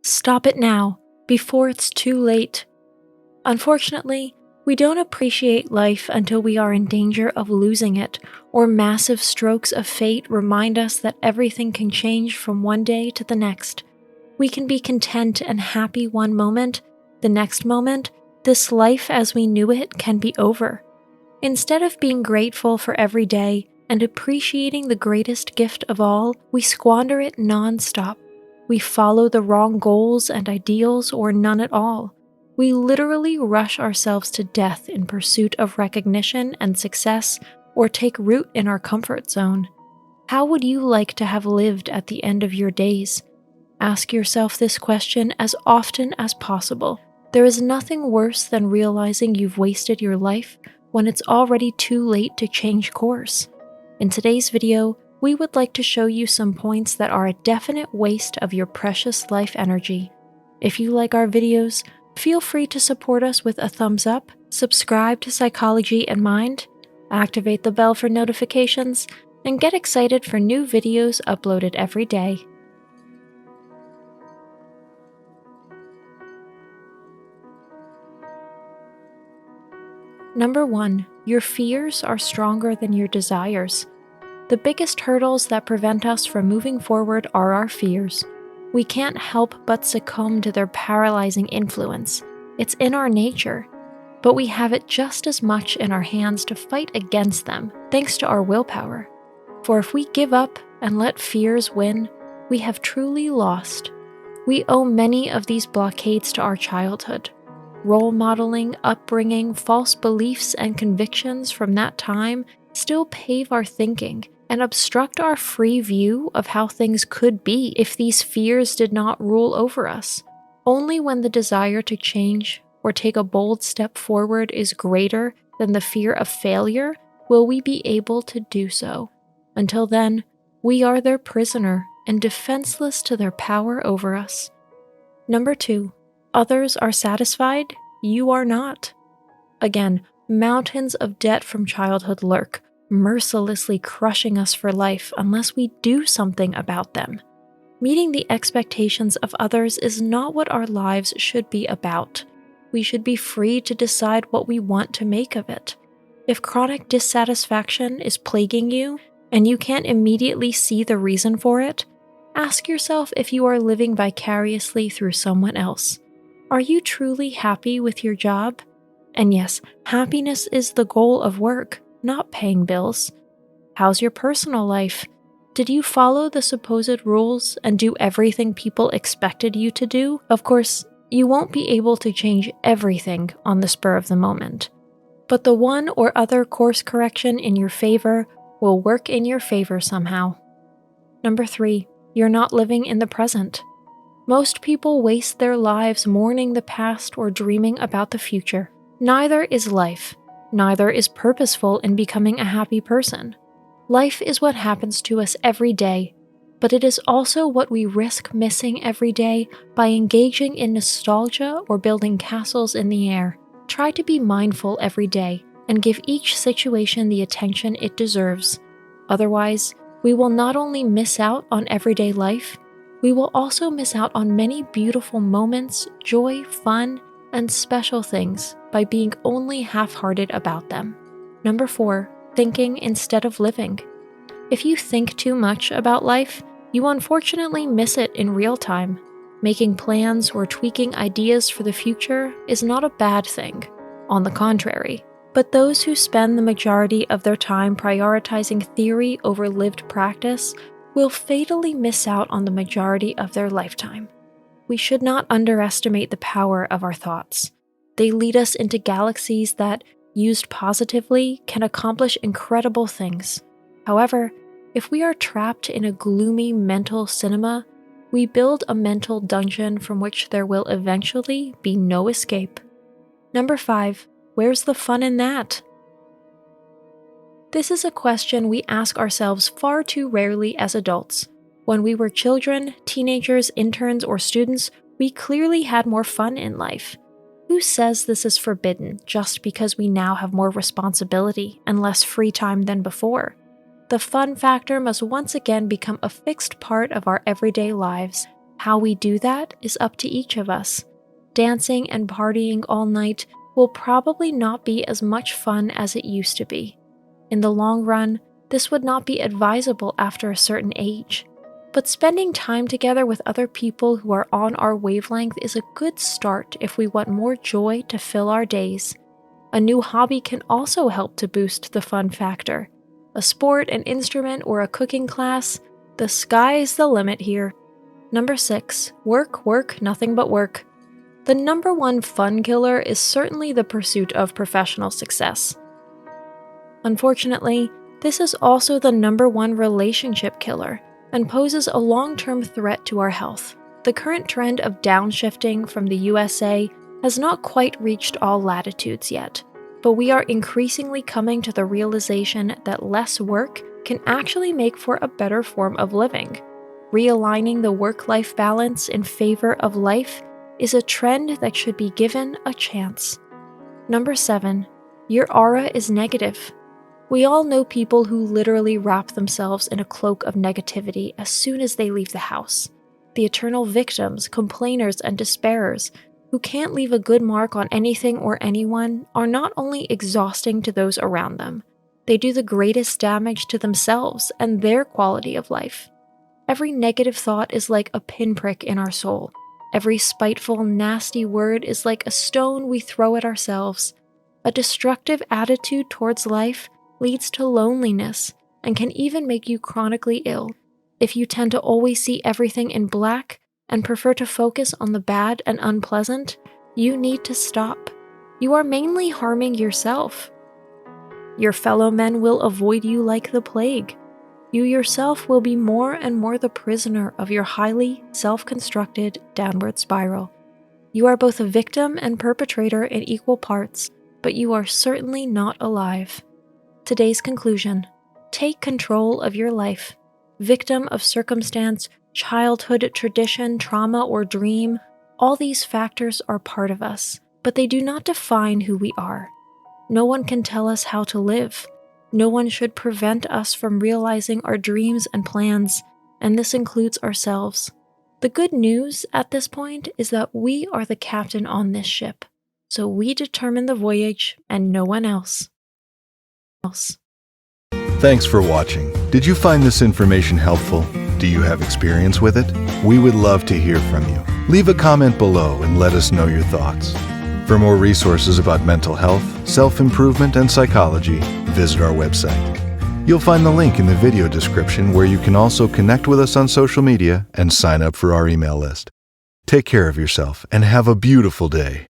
Stop it now, before it's too late. Unfortunately, we don't appreciate life until we are in danger of losing it, or massive strokes of fate remind us that everything can change from one day to the next. We can be content and happy one moment, the next moment, this life as we knew it can be over. Instead of being grateful for every day and appreciating the greatest gift of all, we squander it non-stop. We follow the wrong goals and ideals or none at all. We literally rush ourselves to death in pursuit of recognition and success or take root in our comfort zone. How would you like to have lived at the end of your days? Ask yourself this question as often as possible. There is nothing worse than realizing you've wasted your life when it's already too late to change course. In today's video, we would like to show you some points that are a definite waste of your precious life energy. If you like our videos, feel free to support us with a thumbs up, subscribe to Psychology and Mind, activate the bell for notifications, and get excited for new videos uploaded every day. Number 1. Your fears are stronger than your desires. The biggest hurdles that prevent us from moving forward are our fears. We can't help but succumb to their paralyzing influence. It's in our nature. But we have it just as much in our hands to fight against them, thanks to our willpower. For if we give up and let fears win, we have truly lost. We owe many of these blockades to our childhood. Role modeling, upbringing, false beliefs, and convictions from that time still pave our thinking and obstruct our free view of how things could be if these fears did not rule over us. Only when the desire to change or take a bold step forward is greater than the fear of failure will we be able to do so. Until then, we are their prisoner and defenseless to their power over us. Number 2. Others are satisfied, you are not. Again, mountains of debt from childhood lurk, mercilessly crushing us for life unless we do something about them. Meeting the expectations of others is not what our lives should be about. We should be free to decide what we want to make of it. If chronic dissatisfaction is plaguing you, and you can't immediately see the reason for it, ask yourself if you are living vicariously through someone else. Are you truly happy with your job? And yes, happiness is the goal of work, not paying bills. How's your personal life? Did you follow the supposed rules and do everything people expected you to do? Of course, you won't be able to change everything on the spur of the moment. But the one or other course correction in your favor will work in your favor somehow. Number 3. You're not living in the present. Most people waste their lives mourning the past or dreaming about the future. Neither is life. Neither is purposeful in becoming a happy person. Life is what happens to us every day, but it is also what we risk missing every day by engaging in nostalgia or building castles in the air. Try to be mindful every day and give each situation the attention it deserves. Otherwise, we will not only miss out on everyday life, we will also miss out on many beautiful moments, joy, fun, and special things by being only half-hearted about them. Number 4. Thinking instead of living. If you think too much about life, you unfortunately miss it in real time. Making plans or tweaking ideas for the future is not a bad thing. On the contrary. But those who spend the majority of their time prioritizing theory over lived practice will fatally miss out on the majority of their lifetime. We should not underestimate the power of our thoughts. They lead us into galaxies that, used positively, can accomplish incredible things. However, if we are trapped in a gloomy mental cinema, we build a mental dungeon from which there will eventually be no escape. Number 5. Where's the fun in that? This is a question we ask ourselves far too rarely as adults. When we were children, teenagers, interns, or students, we clearly had more fun in life. Who says this is forbidden just because we now have more responsibility and less free time than before? The fun factor must once again become a fixed part of our everyday lives. How we do that is up to each of us. Dancing and partying all night will probably not be as much fun as it used to be. In the long run, this would not be advisable after a certain age. But spending time together with other people who are on our wavelength is a good start if we want more joy to fill our days. A new hobby can also help to boost the fun factor. A sport, an instrument, or a cooking class, the sky's the limit here. Number 6, work, nothing but work. The number one fun killer is certainly the pursuit of professional success. Unfortunately, this is also the number one relationship killer and poses a long-term threat to our health. The current trend of downshifting from the USA has not quite reached all latitudes yet, but we are increasingly coming to the realization that less work can actually make for a better form of living. Realigning the work-life balance in favor of life is a trend that should be given a chance. Number 7, your aura is negative. We all know people who literally wrap themselves in a cloak of negativity as soon as they leave the house. The eternal victims, complainers, and despairers who can't leave a good mark on anything or anyone are not only exhausting to those around them, they do the greatest damage to themselves and their quality of life. Every negative thought is like a pinprick in our soul. Every spiteful, nasty word is like a stone we throw at ourselves. A destructive attitude towards life leads to loneliness and can even make you chronically ill. If you tend to always see everything in black and prefer to focus on the bad and unpleasant, you need to stop. You are mainly harming yourself. Your fellow men will avoid you like the plague. You yourself will be more and more the prisoner of your highly self-constructed downward spiral. You are both a victim and perpetrator in equal parts, but you are certainly not alive. Today's conclusion: take control of your life. Victim of circumstance, childhood, tradition, trauma, or dream, all these factors are part of us, but they do not define who we are. No one can tell us how to live. No one should prevent us from realizing our dreams and plans, and this includes ourselves. The good news at this point is that we are the captain on this ship, so we determine the voyage and no one else. Thanks for watching. Did you find this information helpful? Do you have experience with it? We would love to hear from you. Leave a comment below and let us know your thoughts. For more resources about mental health, self-improvement, and psychology, visit our website. You'll find the link in the video description where you can also connect with us on social media and sign up for our email list. Take care of yourself and have a beautiful day.